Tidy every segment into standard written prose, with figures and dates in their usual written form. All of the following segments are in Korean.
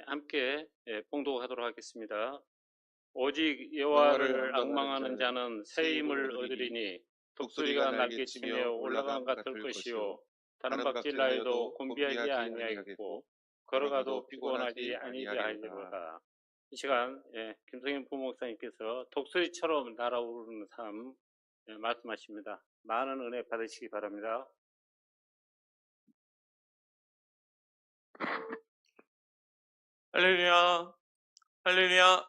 함께 봉독하도록 하겠습니다. 오직 여호와를 여호와를 악망하는 자는 새 힘을 얻으리니 얻으리니 독수리가 독수리가 날개치며 올라감 같을 것이요 다른 박질 나여도 곤비하지 아니하겠고 걸어가도 피곤하지 아니하리로다. 이 시간 김성현 부목사님께서 독수리처럼 날아오르는 삶 말씀하십니다. 많은 은혜 받으시기 바랍니다. 할렐루야, 할렐루야.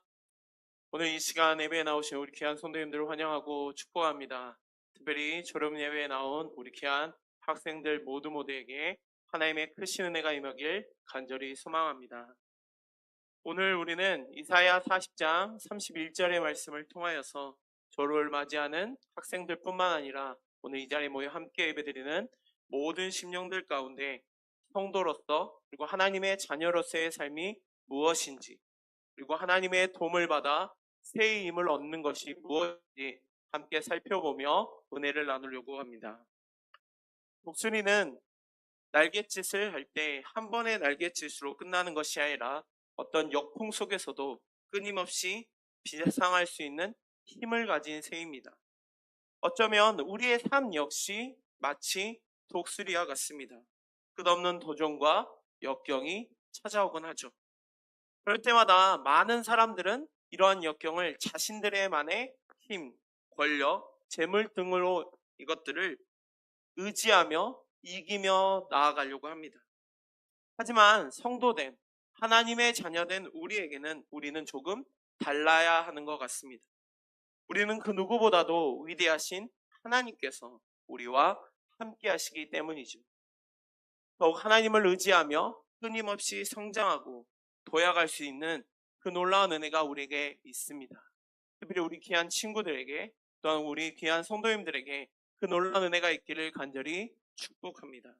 오늘 이 시간 예배에 나오신 우리 귀한 성도님들을 환영하고 축복합니다. 특별히 졸업 예배에 나온 우리 귀한 학생들 모두에게 하나님의 크신 은혜가 임하길 간절히 소망합니다. 오늘 우리는 이사야 40장 31절의 말씀을 통하여서 졸업을 맞이하는 학생들뿐만 아니라 오늘 이 자리에 모여 함께 예배드리는 모든 심령들 가운데 성도로서 그리고 하나님의 자녀로서의 삶이 무엇인지, 그리고 하나님의 도움을 받아 새 힘을 얻는 것이 무엇인지 함께 살펴보며 은혜를 나누려고 합니다. 독수리는 날갯짓을 할 때 한 번의 날갯짓으로 끝나는 것이 아니라 어떤 역풍 속에서도 끊임없이 비상할 수 있는 힘을 가진 새입니다. 어쩌면 우리의 삶 역시 마치 독수리와 같습니다. 끝없는 도전과 역경이 찾아오곤 하죠. 그럴 때마다 많은 사람들은 이러한 역경을 자신들의만의 힘, 권력, 재물 등으로 이것들을 의지하며 이기며 나아가려고 합니다. 하지만 성도된 하나님의 자녀된 우리는 조금 달라야 하는 것 같습니다. 우리는 그 누구보다도 위대하신 하나님께서 우리와 함께 하시기 때문이죠. 더욱 하나님을 의지하며 끊임없이 성장하고 도약할 수 있는 그 놀라운 은혜가 우리에게 있습니다. 특별히 우리 귀한 친구들에게 또한 우리 귀한 성도님들에게 그 놀라운 은혜가 있기를 간절히 축복합니다.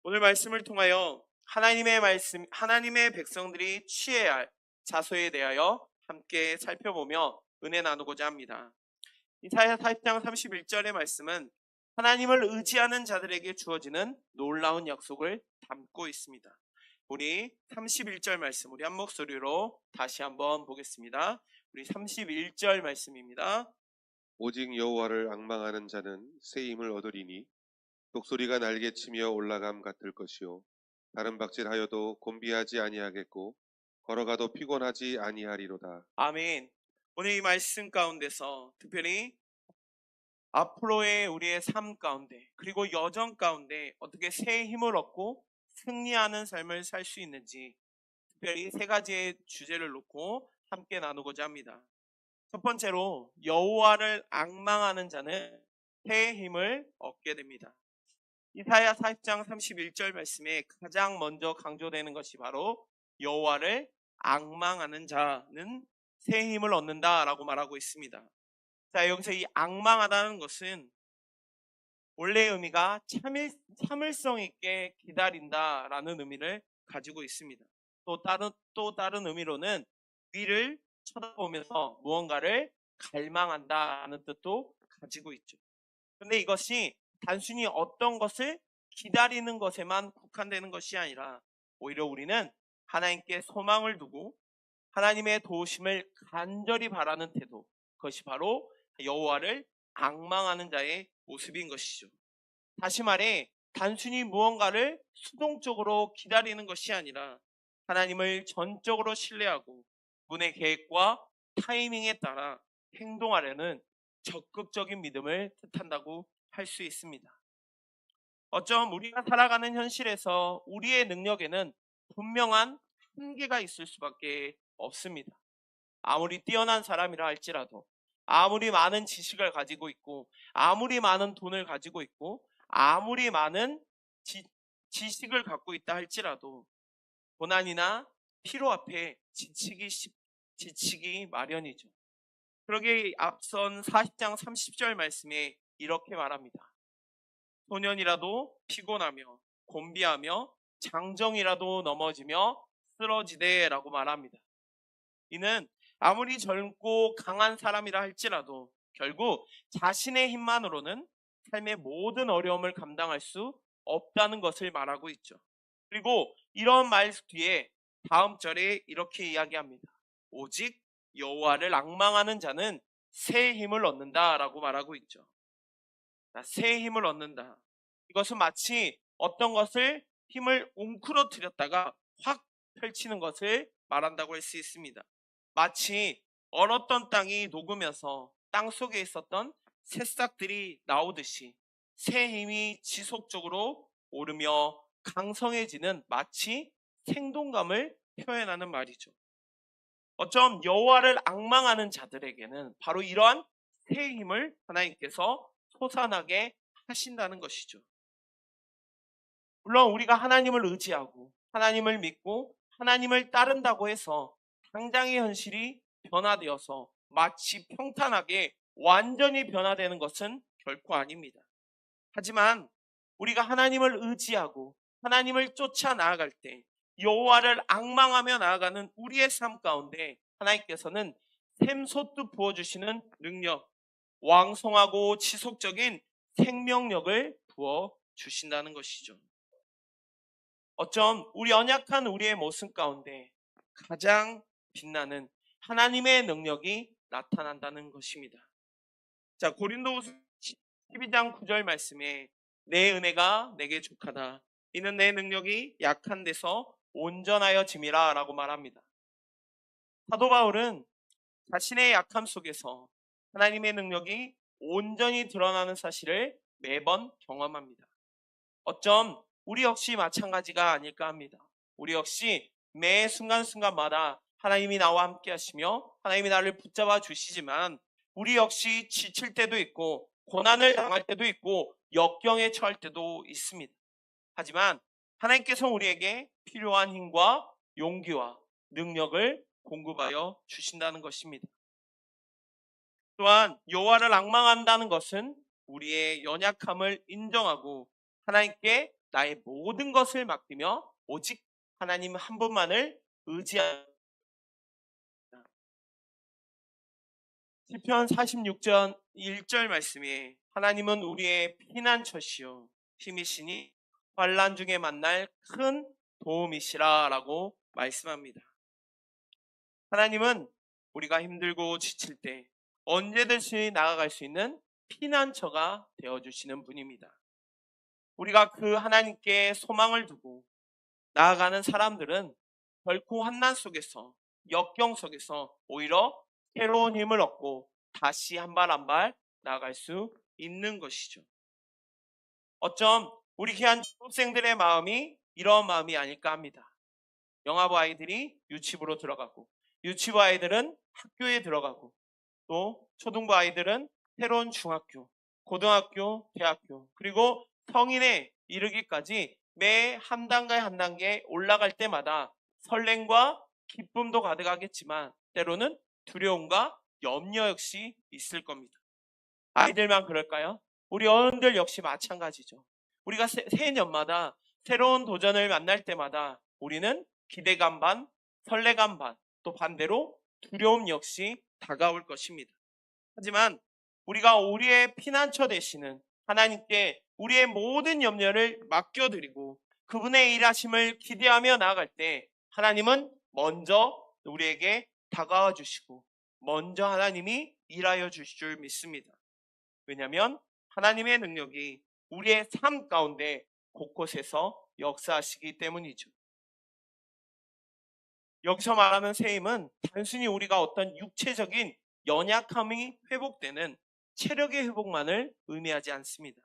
오늘 말씀을 통하여 하나님의 백성들이 취해야 할 자소에 대하여 함께 살펴보며 은혜 나누고자 합니다. 이사야 40장 31절의 말씀은 하나님을 의지하는 자들에게 주어지는 놀라운 약속을 담고 있습니다. 우리 31절 말씀 우리 한 목소리로 다시 한번 보겠습니다. 우리 31절 말씀입니다. 오직 여호와를 악망하는 자는 새 힘을 얻으리니 독수리가 날개치며 올라감 같을 것이요 다른 박질하여도 곤비하지 아니하겠고 걸어가도 피곤하지 아니하리로다. 아멘. 오늘 이 말씀 가운데서 특별히 앞으로의 우리의 삶 가운데 그리고 여정 가운데 어떻게 새 힘을 얻고 승리하는 삶을 살 수 있는지 특별히 세 가지의 주제를 놓고 함께 나누고자 합니다. 첫 번째로 여호와를 앙망하는 자는 새 힘을 얻게 됩니다. 이사야 40장 31절 말씀에 가장 먼저 강조되는 것이 바로 여호와를 앙망하는 자는 새 힘을 얻는다라고 말하고 있습니다. 자, 여기서 이 앙망하다는 것은 원래의 의미가 참을성 있게 기다린다라는 의미를 가지고 있습니다. 또 다른 의미로는 위를 쳐다보면서 무언가를 갈망한다는 뜻도 가지고 있죠. 그런데 이것이 단순히 어떤 것을 기다리는 것에만 국한되는 것이 아니라 오히려 우리는 하나님께 소망을 두고 하나님의 도우심을 간절히 바라는 태도, 그것이 바로 여호와를 앙망하는 자의 모습인 것이죠. 다시 말해 단순히 무언가를 수동적으로 기다리는 것이 아니라 하나님을 전적으로 신뢰하고 그분의 계획과 타이밍에 따라 행동하려는 적극적인 믿음을 뜻한다고 할 수 있습니다. 어쩜 우리가 살아가는 현실에서 우리의 능력에는 분명한 한계가 있을 수밖에 없습니다. 아무리 뛰어난 사람이라 할지라도, 아무리 많은 지식을 가지고 있고, 아무리 많은 돈을 가지고 있고, 아무리 많은 지식을 갖고 있다 할지라도 고난이나 피로 앞에 지치기 마련이죠. 그러기에 앞선 40장 30절 말씀에 이렇게 말합니다. 소년이라도 피곤하며 곤비하며 장정이라도 넘어지며 쓰러지되라고 말합니다. 이는 아무리 젊고 강한 사람이라 할지라도 결국 자신의 힘만으로는 삶의 모든 어려움을 감당할 수 없다는 것을 말하고 있죠. 그리고 이런 말 뒤에 다음 절에 이렇게 이야기합니다. 오직 여호와를 앙망하는 자는 새 힘을 얻는다라고 말하고 있죠. 새 힘을 얻는다. 이것은 마치 어떤 것을 힘을 웅크러뜨렸다가 확 펼치는 것을 말한다고 할 수 있습니다. 마치 얼었던 땅이 녹으면서 땅 속에 있었던 새싹들이 나오듯이 새 힘이 지속적으로 오르며 강성해지는 마치 생동감을 표현하는 말이죠. 어쩜 여호와를 앙망하는 자들에게는 바로 이러한 새 힘을 하나님께서 솟아나게 하신다는 것이죠. 물론 우리가 하나님을 의지하고 하나님을 믿고 하나님을 따른다고 해서 당장의 현실이 변화되어서 마치 평탄하게 완전히 변화되는 것은 결코 아닙니다. 하지만 우리가 하나님을 의지하고 하나님을 쫓아 나아갈 때 여호와를 앙망하며 나아가는 우리의 삶 가운데 하나님께서는 샘솟듯 부어주시는 능력, 왕성하고 지속적인 생명력을 부어주신다는 것이죠. 어쩜 우리 연약한 우리의 모습 가운데 가장 빛나는 하나님의 능력이 나타난다는 것입니다. 자, 고린도후서 12장 9절 말씀에 내 은혜가 내게 족하다. 이는 내 능력이 약한 데서 온전하여 짐이라 라고 말합니다. 사도 바울은 자신의 약함 속에서 하나님의 능력이 온전히 드러나는 사실을 매번 경험합니다. 어쩜 우리 역시 마찬가지가 아닐까 합니다. 우리 역시 매 순간순간마다 하나님이 나와 함께 하시며 하나님이 나를 붙잡아 주시지만 우리 역시 지칠 때도 있고 고난을 당할 때도 있고 역경에 처할 때도 있습니다. 하지만 하나님께서 우리에게 필요한 힘과 용기와 능력을 공급하여 주신다는 것입니다. 또한 여호와를 앙망한다는 것은 우리의 연약함을 인정하고 하나님께 나의 모든 것을 맡기며 오직 하나님 한 분만을 의지합니다. 시편 46편 1절 말씀에 하나님은 우리의 피난처시요 힘이시니 환난 중에 만날 큰 도움이시라 라고 말씀합니다. 하나님은 우리가 힘들고 지칠 때 언제든지 나아갈 수 있는 피난처가 되어주시는 분입니다. 우리가 그 하나님께 소망을 두고 나아가는 사람들은 결코 환난 속에서 역경 속에서 오히려 새로운 힘을 얻고 다시 한 발 한 발 나아갈 수 있는 것이죠. 어쩜 우리 귀한 학생들의 마음이 이런 마음이 아닐까 합니다. 영아부 아이들이 유치부로 들어가고 유치부 아이들은 학교에 들어가고 또 초등부 아이들은 새로운 중학교, 고등학교, 대학교 그리고 성인에 이르기까지 매 한 단계 한 단계 올라갈 때마다 설렘과 기쁨도 가득하겠지만 때로는 두려움과 염려 역시 있을 겁니다. 아이들만 그럴까요? 우리 어른들 역시 마찬가지죠. 우리가 새해년마다 새로운 도전을 만날 때마다 우리는 기대감 반, 설레감 반, 또 반대로 두려움 역시 다가올 것입니다. 하지만 우리가 우리의 피난처 되시는 하나님께 우리의 모든 염려를 맡겨드리고 그분의 일하심을 기대하며 나아갈 때 하나님은 먼저 우리에게 다가와 주시고 먼저 하나님이 일하여 주실 줄 믿습니다. 왜냐하면 하나님의 능력이 우리의 삶 가운데 곳곳에서 역사하시기 때문이죠. 여기서 말하는 새 힘은 단순히 우리가 어떤 육체적인 연약함이 회복되는 체력의 회복만을 의미하지 않습니다.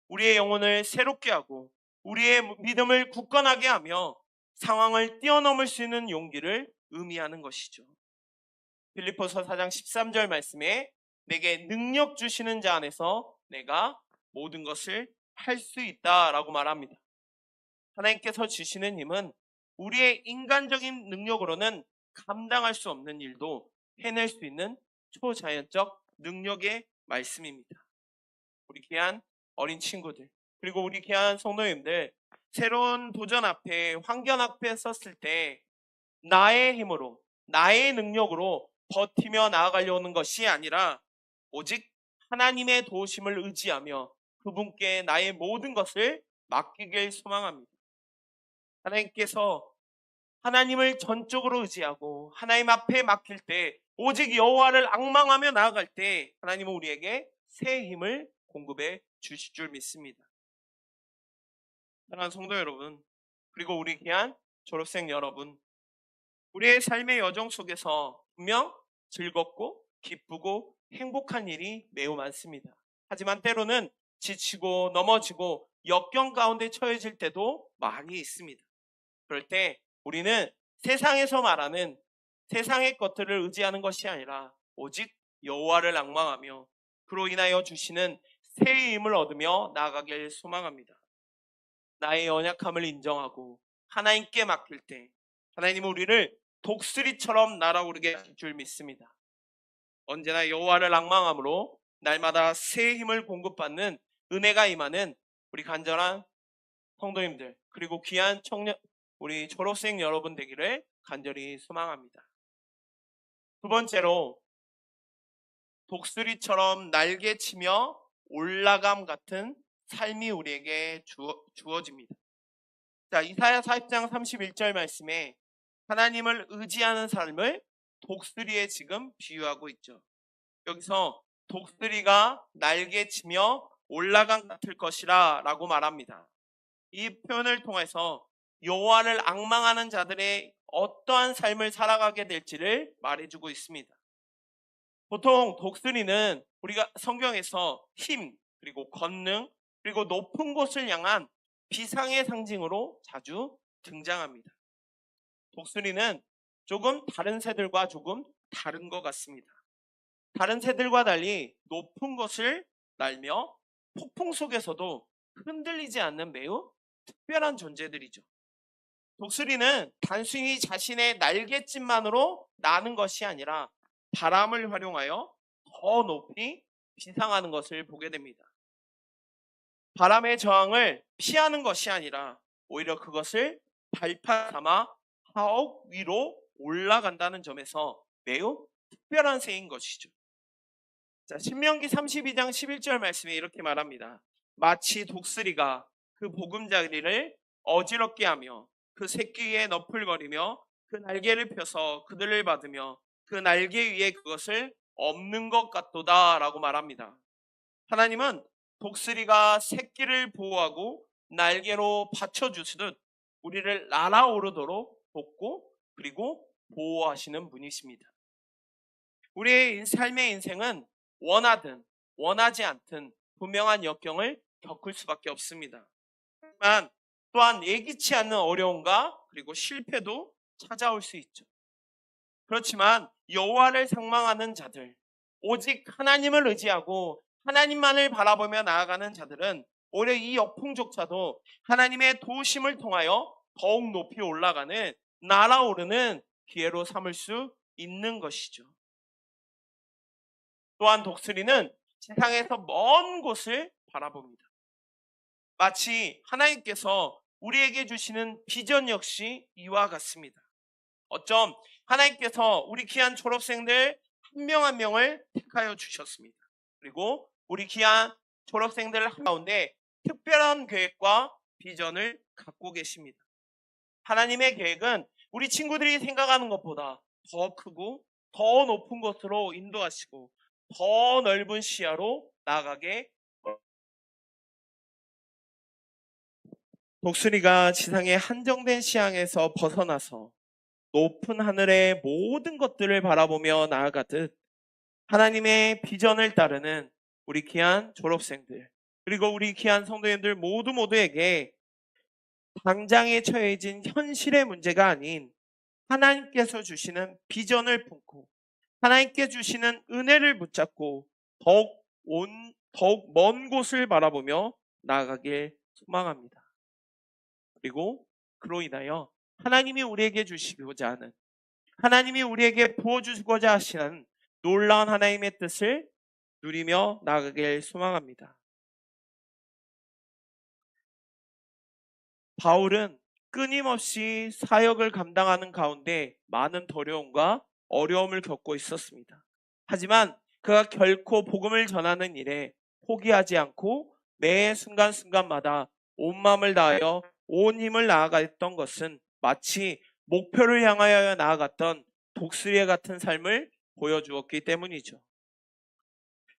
우리의 영혼을 새롭게 하고 우리의 믿음을 굳건하게 하며 상황을 뛰어넘을 수 있는 용기를 의미하는 것이죠. 빌립보서 4장 13절 말씀에 내게 능력 주시는 자 안에서 내가 모든 것을 할 수 있다라고 말합니다. 하나님께서 주시는 힘은 우리의 인간적인 능력으로는 감당할 수 없는 일도 해낼 수 있는 초자연적 능력의 말씀입니다. 우리 귀한 어린 친구들 그리고 우리 귀한 성도님들 새로운 도전 앞에 환경 앞에 섰을 때 나의 힘으로 나의 능력으로 버티며 나아가려는 것이 아니라 오직 하나님의 도우심을 의지하며 그분께 나의 모든 것을 맡기길 소망합니다. 하나님께서 하나님을 전적으로 의지하고 하나님 앞에 맡길 때, 오직 여호와를 앙망하며 나아갈 때 하나님은 우리에게 새 힘을 공급해 주실 줄 믿습니다. 사랑하는 성도 여러분, 그리고 우리 귀한 졸업생 여러분, 우리의 삶의 여정 속에서 분명 즐겁고 기쁘고 행복한 일이 매우 많습니다. 하지만 때로는 지치고 넘어지고 역경 가운데 처해질 때도 많이 있습니다. 그럴 때 우리는 세상에서 말하는 세상의 것들을 의지하는 것이 아니라 오직 여호와를 앙망하며 그로 인하여 주시는 새 힘을 얻으며 나아가길 소망합니다. 나의 연약함을 인정하고 하나님께 맡길 때 하나님은 우리를 독수리처럼 날아오르게 하실 줄 믿습니다. 언제나 여호와를 앙망함으로 날마다 새 힘을 공급받는 은혜가 임하는 우리 간절한 성도님들, 그리고 귀한 청년, 우리 졸업생 여러분 되기를 간절히 소망합니다. 두 번째로, 독수리처럼 날개치며 올라감 같은 삶이 우리에게 주어집니다. 자, 이사야 40장 31절 말씀에 하나님을 의지하는 삶을 독수리에 지금 비유하고 있죠. 여기서 독수리가 날개치며 올라감 같을 것이라 라고 말합니다. 이 표현을 통해서 여호와를 앙망하는 자들의 어떠한 삶을 살아가게 될지를 말해주고 있습니다. 보통 독수리는 우리가 성경에서 힘, 그리고 권능, 그리고 높은 곳을 향한 비상의 상징으로 자주 등장합니다. 독수리는 조금 다른 새들과 조금 다른 것 같습니다. 다른 새들과 달리 높은 곳을 날며 폭풍 속에서도 흔들리지 않는 매우 특별한 존재들이죠. 독수리는 단순히 자신의 날갯짓만으로 나는 것이 아니라 바람을 활용하여 더 높이 비상하는 것을 보게 됩니다. 바람의 저항을 피하는 것이 아니라 오히려 그것을 발판 삼아 하옥 위로 올라간다는 점에서 매우 특별한 새인 것이죠. 자, 신명기 32장 11절 말씀에 이렇게 말합니다. 마치 독수리가 그 보금자리를 어지럽게 하며 그 새끼 위에 너풀거리며 그 날개를 펴서 그들을 받으며 그 날개 위에 그것을 엎는 것 같도다 라고 말합니다. 하나님은 독수리가 새끼를 보호하고 날개로 받쳐주시듯 우리를 날아오르도록 돕고 그리고 보호하시는 분이십니다. 우리의 삶의 인생은 원하든 원하지 않든 분명한 역경을 겪을 수밖에 없습니다. 하지만 또한 예기치 않는 어려움과 그리고 실패도 찾아올 수 있죠. 그렇지만 여호와를 상망하는 자들, 오직 하나님을 의지하고 하나님만을 바라보며 나아가는 자들은 오히려 이 역풍조차도 하나님의 도우심을 통하여 더욱 높이 올라가는, 날아오르는 기회로 삼을 수 있는 것이죠. 또한 독수리는 세상에서 먼 곳을 바라봅니다. 마치 하나님께서 우리에게 주시는 비전 역시 이와 같습니다. 어쩜 하나님께서 우리 귀한 졸업생들 한 명 한 명을 택하여 주셨습니다. 그리고 우리 귀한 졸업생들 가운데 특별한 계획과 비전을 갖고 계십니다. 하나님의 계획은 우리 친구들이 생각하는 것보다 더 크고 더 높은 곳으로 인도하시고 더 넓은 시야로 나아가게. 독수리가 지상의 한정된 시야에서 벗어나서 높은 하늘의 모든 것들을 바라보며 나아가듯 하나님의 비전을 따르는 우리 귀한 졸업생들, 그리고 우리 귀한 성도님들 모두에게 당장에 처해진 현실의 문제가 아닌 하나님께서 주시는 비전을 품고 하나님께 주시는 은혜를 붙잡고 더욱 먼 곳을 바라보며 나아가길 소망합니다. 그리고 그로 인하여 하나님이 우리에게 주시고자 하는, 하나님이 우리에게 부어주시고자 하시는 놀라운 하나님의 뜻을 누리며 나아가길 소망합니다. 바울은 끊임없이 사역을 감당하는 가운데 많은 더려움과 어려움을 겪고 있었습니다. 하지만 그가 결코 복음을 전하는 일에 포기하지 않고 매 순간순간마다 온 마음을 다하여 온 힘을 다하였던 것은 마치 목표를 향하여 나아갔던 독수리 같은 삶을 보여주었기 때문이죠.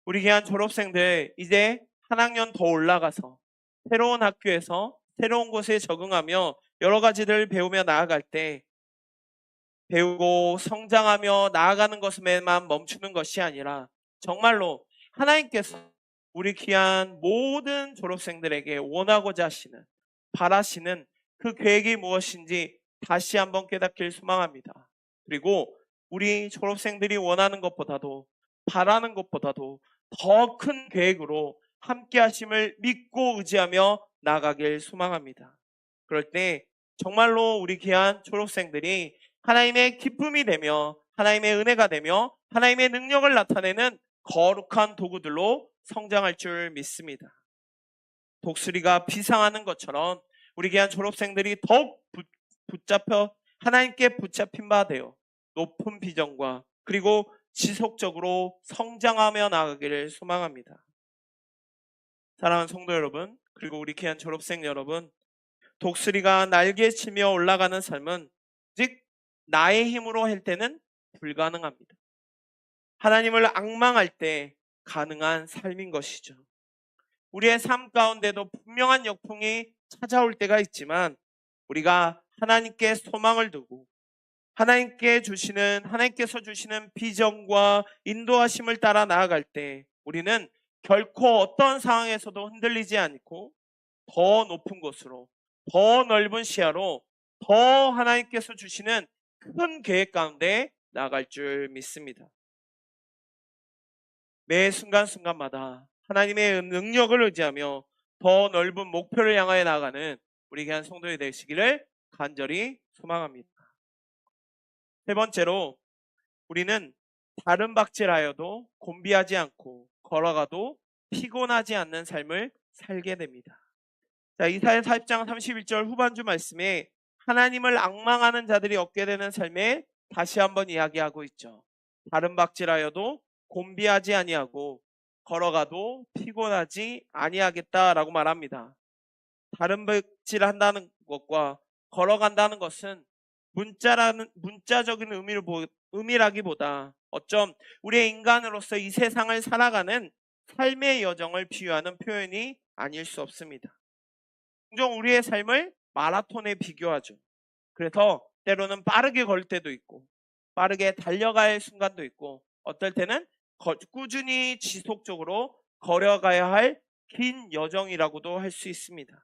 우리 귀한 졸업생들, 이제 한 학년 더 올라가서 새로운 학교에서 새로운 곳에 적응하며 여러 가지를 배우며 나아갈 때, 배우고 성장하며 나아가는 것에만 멈추는 것이 아니라 정말로 하나님께서 우리 귀한 모든 졸업생들에게 원하고자 하시는, 바라시는 그 계획이 무엇인지 다시 한번 깨닫길 소망합니다. 그리고 우리 졸업생들이 원하는 것보다도, 바라는 것보다도 더 큰 계획으로 함께 하심을 믿고 의지하며 나가길 소망합니다. 그럴 때 정말로 우리 귀한 졸업생들이 하나님의 기쁨이 되며 하나님의 은혜가 되며 하나님의 능력을 나타내는 거룩한 도구들로 성장할 줄 믿습니다. 독수리가 비상하는 것처럼 우리 귀한 졸업생들이 더욱 붙잡혀 하나님께 붙잡힌 바 되어 높은 비전과 그리고 지속적으로 성장하며 나가기를 소망합니다. 사랑하는 성도 여러분, 그리고 우리 귀한 졸업생 여러분, 독수리가 날개치며 올라가는 삶은 즉 나의 힘으로 할 때는 불가능합니다. 하나님을 앙망할 때 가능한 삶인 것이죠. 우리의 삶 가운데도 분명한 역풍이 찾아올 때가 있지만 우리가 하나님께 소망을 두고 하나님께서 주시는 비전과 인도하심을 따라 나아갈 때 우리는 결코 어떤 상황에서도 흔들리지 않고 더 높은 곳으로, 더 넓은 시야로, 더 하나님께서 주시는 큰 계획 가운데 나아갈 줄 믿습니다. 매 순간순간마다 하나님의 능력을 의지하며 더 넓은 목표를 향하여 나아가는 우리 귀한 성도들 되시기를 간절히 소망합니다. 세 번째로, 우리는 다른 박질하여도 곤비하지 않고 걸어가도 피곤하지 않는 삶을 살게 됩니다. 자, 이사야 40장 31절 후반주 말씀에 하나님을 앙망하는 자들이 얻게 되는 삶에 다시 한번 이야기하고 있죠. 다른 박질하여도 곤비하지 아니하고 걸어가도 피곤하지 아니하겠다라고 말합니다. 다른 박질한다는 것과 걸어간다는 것은 문자적인 의미라기보다 어쩜 우리의 인간으로서 이 세상을 살아가는 삶의 여정을 비유하는 표현이 아닐 수 없습니다. 종종 우리의 삶을 마라톤에 비교하죠. 그래서 때로는 빠르게 걸 때도 있고 빠르게 달려갈 순간도 있고 어떨 때는 꾸준히 지속적으로 걸어가야 할 긴 여정이라고도 할 수 있습니다.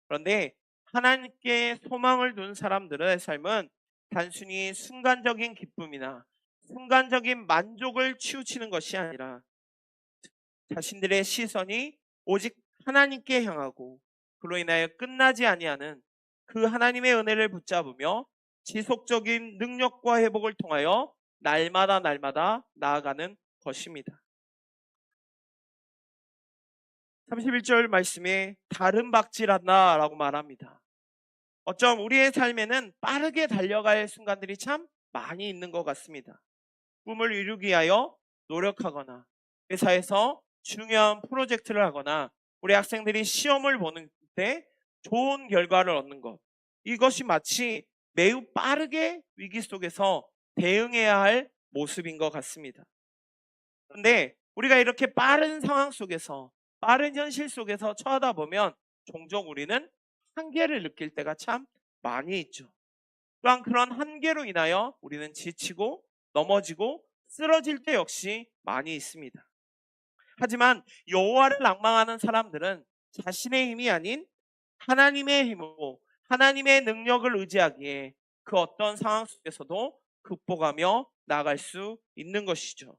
그런데 하나님께 소망을 둔 사람들의 삶은 단순히 순간적인 기쁨이나 순간적인 만족을 치우치는 것이 아니라 자신들의 시선이 오직 하나님께 향하고 그로 인하여 끝나지 아니하는 그 하나님의 은혜를 붙잡으며 지속적인 능력과 회복을 통하여 날마다 나아가는 것입니다. 31절 말씀에 다른 박질한다 라고 말합니다. 어쩜 우리의 삶에는 빠르게 달려갈 순간들이 참 많이 있는 것 같습니다. 꿈을 이루기 위하여 노력하거나 회사에서 중요한 프로젝트를 하거나 우리 학생들이 시험을 보는 때 좋은 결과를 얻는 것, 이것이 마치 매우 빠르게 위기 속에서 대응해야 할 모습인 것 같습니다. 그런데 우리가 이렇게 빠른 상황 속에서, 빠른 현실 속에서 처하다 보면 종종 우리는 한계를 느낄 때가 참 많이 있죠. 또한 그런 한계로 인하여 우리는 지치고 넘어지고 쓰러질 때 역시 많이 있습니다. 하지만 여호와를 앙망하는 사람들은 자신의 힘이 아닌 하나님의 힘으로 하나님의 능력을 의지하기에 그 어떤 상황 속에서도 극복하며 나아갈 수 있는 것이죠.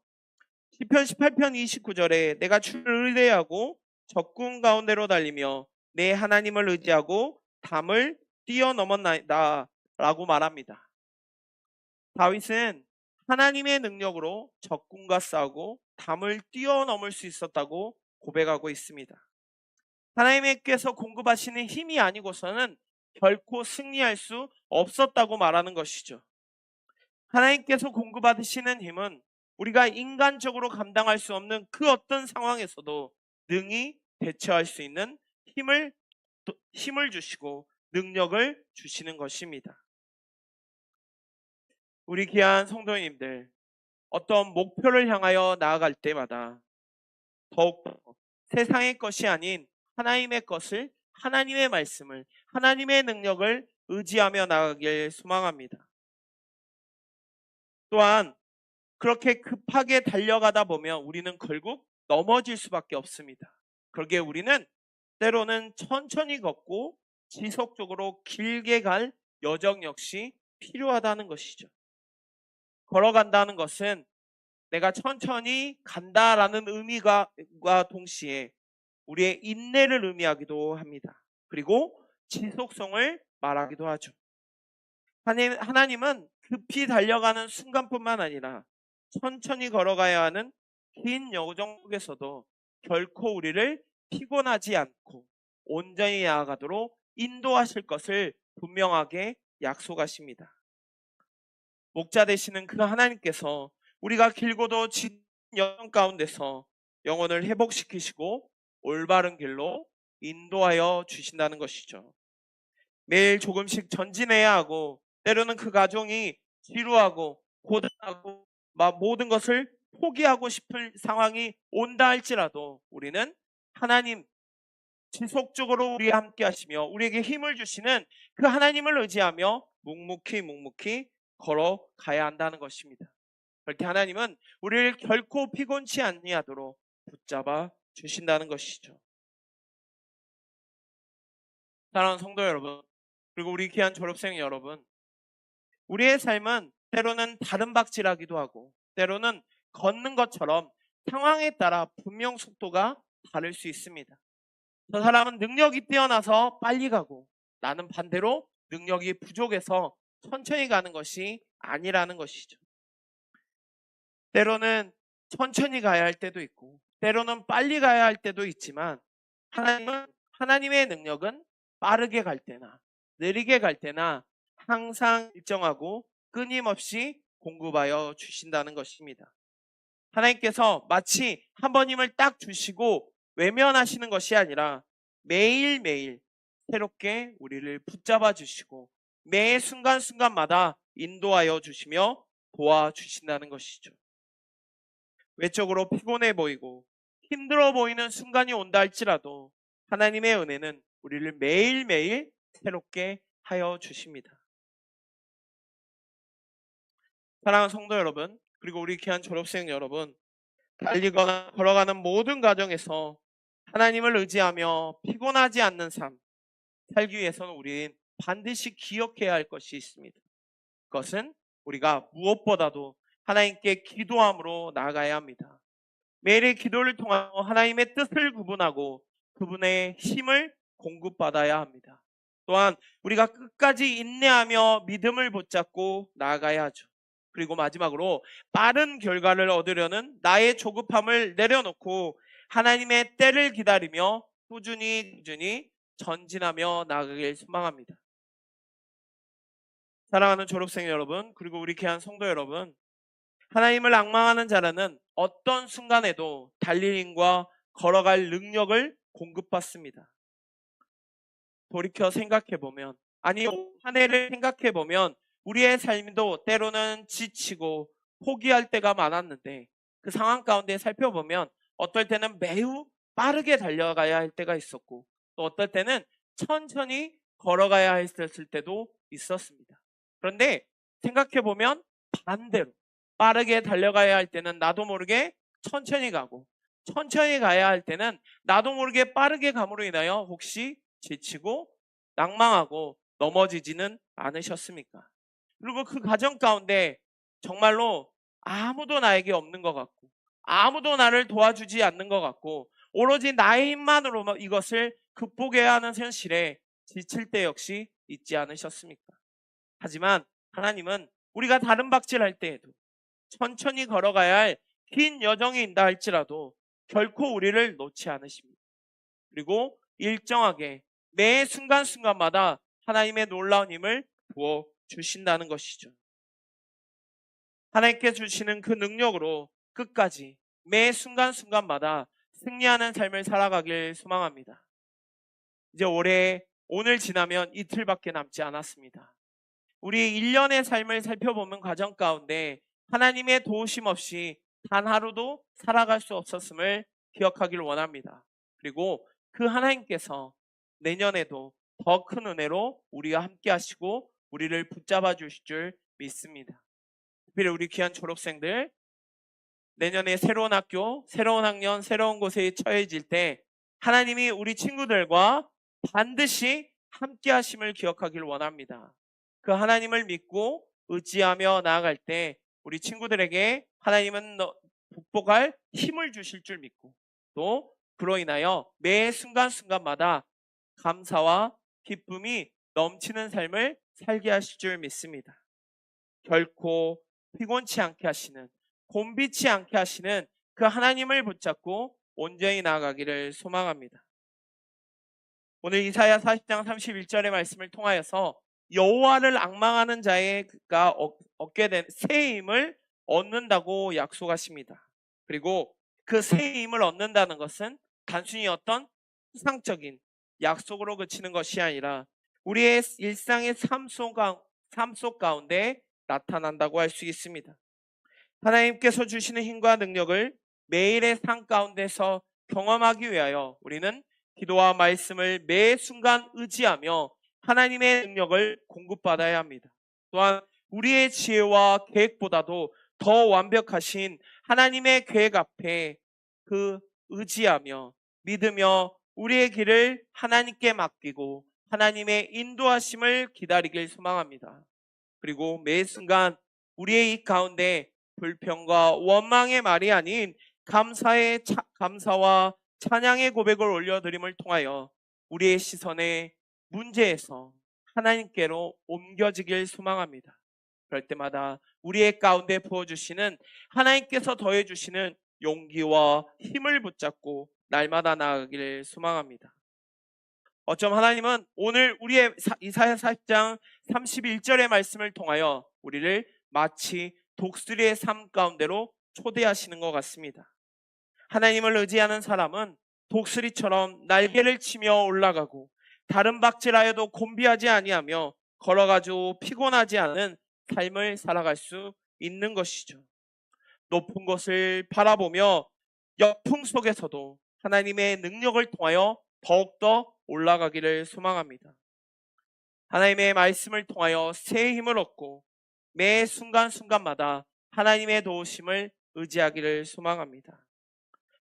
시편 18편 29절에 내가 주를 의뢰하고 적군 가운데로 달리며 내 하나님을 의지하고 담을 뛰어넘었나이다 라고 말합니다. 다윗은 하나님의 능력으로 적군과 싸우고 담을 뛰어넘을 수 있었다고 고백하고 있습니다. 하나님께서 공급하시는 힘이 아니고서는 결코 승리할 수 없었다고 말하는 것이죠. 하나님께서 공급하시는 힘은 우리가 인간적으로 감당할 수 없는 그 어떤 상황에서도 능히 대처할 수 있는 힘을 주시고 능력을 주시는 것입니다. 우리 귀한 성도님들, 어떤 목표를 향하여 나아갈 때마다 더욱 세상의 것이 아닌 하나님의 것을, 하나님의 말씀을, 하나님의 능력을 의지하며 나가길 소망합니다. 또한 그렇게 급하게 달려가다 보면 우리는 결국 넘어질 수밖에 없습니다. 그러기에 우리는 때로는 천천히 걷고 지속적으로 길게 갈 여정 역시 필요하다는 것이죠. 걸어간다는 것은 내가 천천히 간다라는 의미가 동시에 우리의 인내를 의미하기도 합니다. 그리고 지속성을 말하기도 하죠. 하나님은 급히 달려가는 순간뿐만 아니라 천천히 걸어가야 하는 긴 여정 속에서도 결코 우리를 피곤하지 않고 온전히 나아가도록 인도하실 것을 분명하게 약속하십니다. 목자 되시는 그 하나님께서 우리가 길고도 진 여정 가운데서 영혼을 회복시키시고 올바른 길로 인도하여 주신다는 것이죠. 매일 조금씩 전진해야 하고 때로는 그 과정이 지루하고 고단하고 모든 것을 포기하고 싶을 상황이 온다 할지라도 우리는 하나님 지속적으로 우리와 함께 하시며 우리에게 힘을 주시는 그 하나님을 의지하며 묵묵히 걸어가야 한다는 것입니다. 그렇게 하나님은 우리를 결코 피곤치 아니하도록 붙잡아 주신다는 것이죠. 사랑하는 성도 여러분, 그리고 우리 귀한 졸업생 여러분, 우리의 삶은 때로는 다른 박질하기도 하고 때로는 걷는 것처럼 상황에 따라 분명 속도가 다를 수 있습니다. 저 사람은 능력이 뛰어나서 빨리 가고 나는 반대로 능력이 부족해서 천천히 가는 것이 아니라는 것이죠. 때로는 천천히 가야 할 때도 있고 때로는 빨리 가야 할 때도 있지만 하나님의 능력은 빠르게 갈 때나 느리게 갈 때나 항상 일정하고 끊임없이 공급하여 주신다는 것입니다. 하나님께서 마치 한 번 힘을 딱 주시고 외면하시는 것이 아니라 매일매일 새롭게 우리를 붙잡아 주시고 매 순간순간마다 인도하여 주시며 도와주신다는 것이죠. 외적으로 피곤해 보이고 힘들어 보이는 순간이 온다 할지라도 하나님의 은혜는 우리를 매일매일 새롭게 하여 주십니다. 사랑하는 성도 여러분, 그리고 우리 귀한 졸업생 여러분, 달리거나 걸어가는 모든 과정에서 하나님을 의지하며 피곤하지 않는 삶 살기 위해서는 우리는 반드시 기억해야 할 것이 있습니다. 그것은 우리가 무엇보다도 하나님께 기도함으로 나아가야 합니다. 매일의 기도를 통하여 하나님의 뜻을 구분하고 그분의 힘을 공급받아야 합니다. 또한 우리가 끝까지 인내하며 믿음을 붙잡고 나아가야 하죠. 그리고 마지막으로 빠른 결과를 얻으려는 나의 조급함을 내려놓고 하나님의 때를 기다리며 꾸준히 전진하며 나아가길 소망합니다. 사랑하는 졸업생 여러분, 그리고 우리 귀한 성도 여러분, 하나님을 앙망하는 자라는 어떤 순간에도 달릴 힘과 걸어갈 능력을 공급받습니다. 돌이켜 생각해보면, 아니 한 해를 생각해보면 우리의 삶도 때로는 지치고 포기할 때가 많았는데 그 상황 가운데 살펴보면 어떨 때는 매우 빠르게 달려가야 할 때가 있었고 또 어떨 때는 천천히 걸어가야 했을 때도 있었습니다. 그런데 생각해보면 반대로 빠르게 달려가야 할 때는 나도 모르게 천천히 가고 천천히 가야 할 때는 나도 모르게 빠르게 감으로 인하여 혹시 지치고 낭망하고 넘어지지는 않으셨습니까? 그리고 그 과정 가운데 정말로 아무도 나에게 없는 것 같고 아무도 나를 도와주지 않는 것 같고 오로지 나의 힘만으로 이것을 극복해야 하는 현실에 지칠 때 역시 있지 않으셨습니까? 하지만 하나님은 우리가 다른 박질할 때에도 천천히 걸어가야 할 긴 여정이 있다 할지라도 결코 우리를 놓지 않으십니다. 그리고 일정하게 매 순간순간마다 하나님의 놀라운 힘을 부어 주신다는 것이죠. 하나님께 주시는 그 능력으로 끝까지 매 순간순간마다 승리하는 삶을 살아가길 소망합니다. 이제 올해 오늘 지나면 이틀밖에 남지 않았습니다. 우리 1년의 삶을 살펴보는 과정 가운데 하나님의 도우심 없이 단 하루도 살아갈 수 없었음을 기억하길 원합니다. 그리고 그 하나님께서 내년에도 더 큰 은혜로 우리와 함께 하시고 우리를 붙잡아 주실 줄 믿습니다. 특별히 우리 귀한 졸업생들, 내년에 새로운 학교, 새로운 학년, 새로운 곳에 처해질 때 하나님이 우리 친구들과 반드시 함께 하심을 기억하길 원합니다. 그 하나님을 믿고 의지하며 나아갈 때 우리 친구들에게 하나님은 극복할 힘을 주실 줄 믿고, 또 그로 인하여 매 순간순간마다 감사와 기쁨이 넘치는 삶을 살게 하실 줄 믿습니다. 결코 피곤치 않게 하시는, 곤비치 않게 하시는 그 하나님을 붙잡고 온전히 나아가기를 소망합니다. 오늘 이사야 40장 31절의 말씀을 통하여서 여호와를 앙망하는 자가 얻게 된 새 힘을 얻는다고 약속하십니다. 그리고 그 새 힘을 얻는다는 것은 단순히 어떤 추상적인 약속으로 그치는 것이 아니라 우리의 일상의 삶 속 가운데 나타난다고 할 수 있습니다. 하나님께서 주시는 힘과 능력을 매일의 삶 가운데서 경험하기 위하여 우리는 기도와 말씀을 매 순간 의지하며 하나님의 능력을 공급받아야 합니다. 또한 우리의 지혜와 계획보다도 더 완벽하신 하나님의 계획 앞에 의지하며 믿으며 우리의 길을 하나님께 맡기고 하나님의 인도하심을 기다리길 소망합니다. 그리고 매 순간 우리의 이 가운데 불평과 원망의 말이 아닌 감사와 찬양의 고백을 올려드림을 통하여 우리의 시선의 문제에서 하나님께로 옮겨지길 소망합니다. 그럴 때마다 우리의 가운데 부어주시는 하나님께서 더해주시는 용기와 힘을 붙잡고 날마다 나아가기를 소망합니다. 어쩜 하나님은 오늘 우리의 이사야 40장 31절의 말씀을 통하여 우리를 마치 독수리의 삶 가운데로 초대하시는 것 같습니다. 하나님을 의지하는 사람은 독수리처럼 날개를 치며 올라가고 다른 박질하여도 곤비하지 아니하며 걸어가지고 피곤하지 않은 삶을 살아갈 수 있는 것이죠. 높은 곳을 바라보며 역풍 속에서도 하나님의 능력을 통하여 더욱더 올라가기를 소망합니다. 하나님의 말씀을 통하여 새 힘을 얻고 매 순간순간마다 하나님의 도우심을 의지하기를 소망합니다.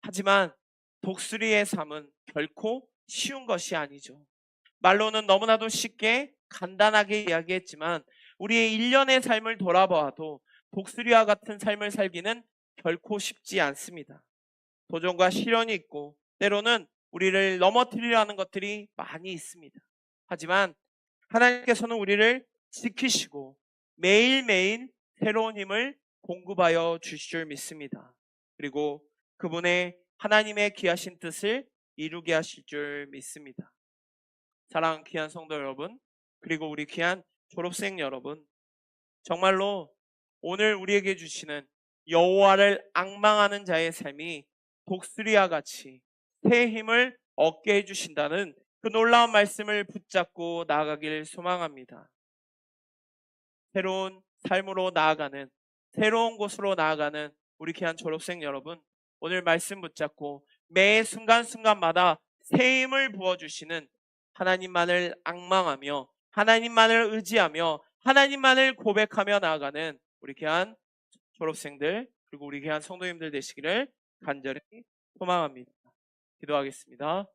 하지만 독수리의 삶은 결코 쉬운 것이 아니죠. 말로는 너무나도 쉽게 간단하게 이야기했지만 우리의 일련의 삶을 돌아보아도 독수리와 같은 삶을 살기는 결코 쉽지 않습니다. 도전과 시련이 있고 때로는 우리를 넘어뜨리려 하는 것들이 많이 있습니다. 하지만 하나님께서는 우리를 지키시고 매일매일 새로운 힘을 공급하여 주실 줄 믿습니다. 그리고 그분의 하나님의 귀하신 뜻을 이루게 하실 줄 믿습니다. 사랑하는 귀한 성도 여러분, 그리고 우리 귀한 졸업생 여러분, 정말로 오늘 우리에게 주시는 여호와를 앙망하는 자의 삶이 독수리와 같이 새 힘을 얻게 해주신다는 그 놀라운 말씀을 붙잡고 나아가길 소망합니다. 새로운 삶으로 나아가는, 새로운 곳으로 나아가는 우리 귀한 졸업생 여러분, 오늘 말씀 붙잡고 매 순간순간마다 새 힘을 부어주시는 하나님만을 앙망하며 하나님만을 의지하며 하나님만을 고백하며 나아가는 우리 귀한 졸업생들 그리고 우리 귀한 성도님들 되시기를 간절히 소망합니다. 기도하겠습니다.